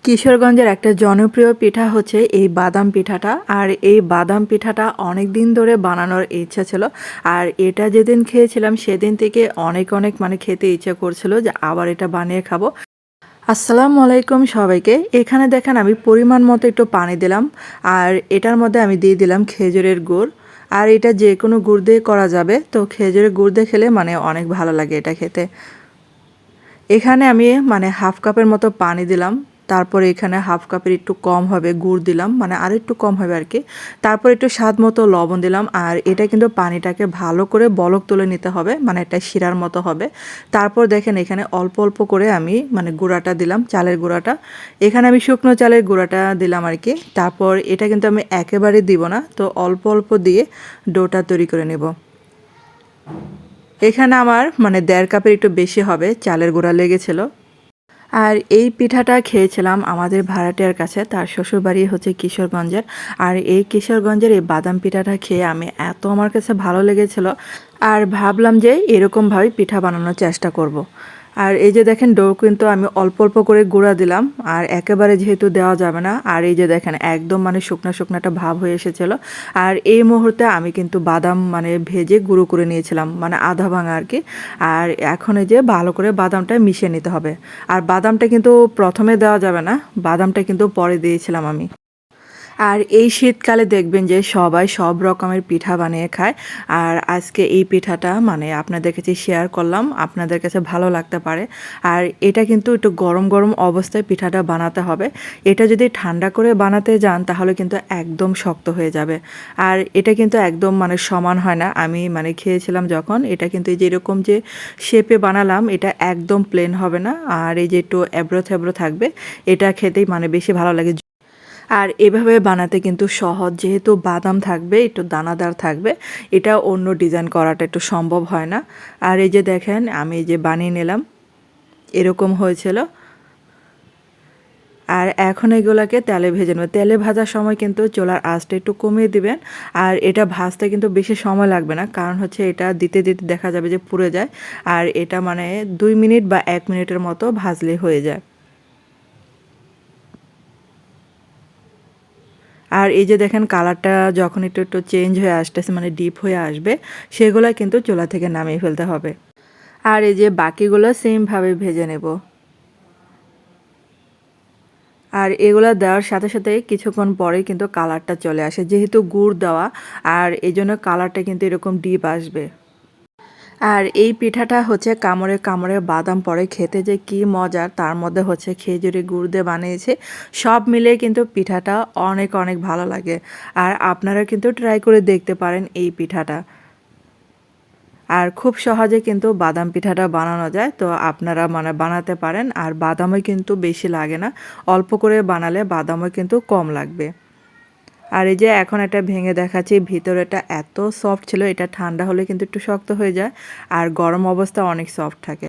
কিশোরগঞ্জের একটা জনপ্রিয় পিঠা হচ্ছে এই বাদাম পিঠাটা। আর এই বাদাম পিঠাটা অনেক দিন ধরে বানানোর ইচ্ছা ছিল। আর এটা যেদিন খেয়েছিলাম সেদিন থেকে অনেক অনেক খেতে ইচ্ছে করছিল যে আবার এটা বানিয়ে খাবো। আসসালামু আলাইকুম সবাইকে। এখানে দেখেন আমি পরিমাণ মতো একটু পানি দিলাম। আর এটার মধ্যে আমি দিয়ে দিলাম খেজুরের গুড়। আর এটা যে কোনো গুড় দিয়ে করা যাবে, তো খেজুরের গুড় দিয়ে খেলে অনেক ভালো লাগে এটা খেতে। এখানে আমি হাফ কাপের মতো পানি দিলাম। তারপরে এখানে হাফ কাপের একটু কম হবে গুড় দিলাম, আর একটু কম হবে আর কি। তারপর একটু স্বাদ মতো লবণ দিলাম। আর এটা কিন্তু পানিটাকে ভালো করে বলক তুলে নিতে হবে, একটা শিরার মতো হবে। তারপর দেখেন এখানে অল্প অল্প করে আমি গুঁড়াটা দিলাম, চালের গুঁড়াটা। এখানে আমি শুকনো চালের গুঁড়াটা দিলাম আর কি। তারপর এটা কিন্তু আমি একেবারে দিব না, তো অল্প অল্প দিয়ে ডোটা তৈরি করে নেব। এখানে আমার 1.5 কাপের একটু বেশি হবে চালের গুঁড়া লেগেছিল। আর এই পিঠাটা খেয়েছিলাম আমাদের ভাড়াটিয়ার কাছে, তার শ্বশুরবাড়ি হচ্ছে কিশোরগঞ্জের। আর এই কিশোরগঞ্জের এই বাদাম পিঠাটা খেয়ে আমার কাছে ভালো লেগেছিল। আর ভাবলাম যে এরকমভাবে পিঠা বানানোর চেষ্টা করব। আর এই যে দেখেন ডো কিন্তু আমি অল্প অল্প করে গুঁড়া দিলাম, আর একেবারে যেহেতু দেওয়া যাবে না। আর এই যে দেখেন একদম শুকনা শুকনা একটা ভাব হয়ে এসেছিল। আর এই মুহূর্তে আমি কিন্তু বাদাম ভেজে গুঁড়ো করে নিয়েছিলাম, আধা ভাঙা আর কি। আর এখন এই যে ভালো করে বাদামটা মিশিয়ে নিতে হবে। আর বাদামটা কিন্তু প্রথমে দেওয়া যাবে না, বাদামটা কিন্তু পরে দিয়েছিলাম আমি। আর এই শীতকালে দেখবেন যে সবাই সব রকমের পিঠা বানিয়ে খায়। আর আজকে এই পিঠাটা আপনাদের কাছে শেয়ার করলাম, আপনাদের কাছে ভালো লাগতে পারে। আর এটা কিন্তু একটু গরম গরম অবস্থায় পিঠাটা বানাতে হবে। এটা যদি ঠান্ডা করে বানাতে যান তাহলে কিন্তু একদম শক্ত হয়ে যাবে। আর এটা কিন্তু একদম সমান হয় না। আমি খেয়েছিলাম যখন, এটা কিন্তু এই যেরকম যে শেপে বানালাম এটা একদম প্লেন হবে না। আর এই যে একটু এবড়ো থেবড়ো থাকবে, এটা খেতেই বেশি ভালো লাগে। আর এভাবে বানাতে কিন্তু সহজ, যেহেতু বাদাম থাকবে একটু দানাদার থাকবে, এটা অন্য ডিজাইন করাটা একটু সম্ভব হয় না। আর এই যে দেখেন আমি এই যে বানিয়ে নিলাম, এরকম হয়েছিল। আর এখন এগুলাকে তেলে ভেজে নেব। তেলে ভাজার সময় কিন্তু চুলার আঁচটা একটু কমিয়ে দিবেন। আর এটা ভাজতে কিন্তু বেশি সময় লাগবে না, কারণ হচ্ছে এটা দিতে দিতে দেখা যাবে যে পুড়ে যায়। আর এটা 2 মিনিট বা 1 মিনিটের মতো ভাজলে হয়ে যায়। আর এই যে দেখেন কালারটা যখন একটু একটু চেঞ্জ হয়ে আসতেছে, ডিপ হয়ে আসবে, সেগুলো কিন্তু চুলা থেকে নামিয়ে ফেলতে হবে। আর এই যে বাকিগুলো সেমভাবে ভেজে নেব। আর এগুলো দেওয়ার সাথে সাথে কিছুক্ষণ পরে কিন্তু কালারটা চলে আসে, যেহেতু গুড় দেওয়া। আর এই জন্য কালারটা কিন্তু এরকম ডিপ আসবে। আর এই পিঠাটা হচ্ছে কামড়ে কামড়ে বাদাম পড়ে, খেতে যে কি মজার, তার মধ্যে হচ্ছে খেজুরি গুড় দিয়ে বানিয়েছে। সব মিলিয়ে কিন্তু পিঠাটা অনেক অনেক ভালো লাগে। আর আপনারা কিন্তু ট্রাই করে দেখতে পারেন এই পিঠাটা। আর খুব সহজে কিন্তু বাদাম পিঠাটা বানানো যায়, তো আপনারা বানাতে পারেন। আর বাদামও কিন্তু বেশি লাগে না, অল্প করে বানালে বাদামও কিন্তু কম লাগবে। আর এই যে এখন এটা ভেঙে দেখাচ্ছি, ভিতরেটা এত সফট ছিল, এটা ঠান্ডা হলে কিন্তু একটু শক্ত হয়ে যায়। আর গরম অবস্থা অনেক সফট থাকে।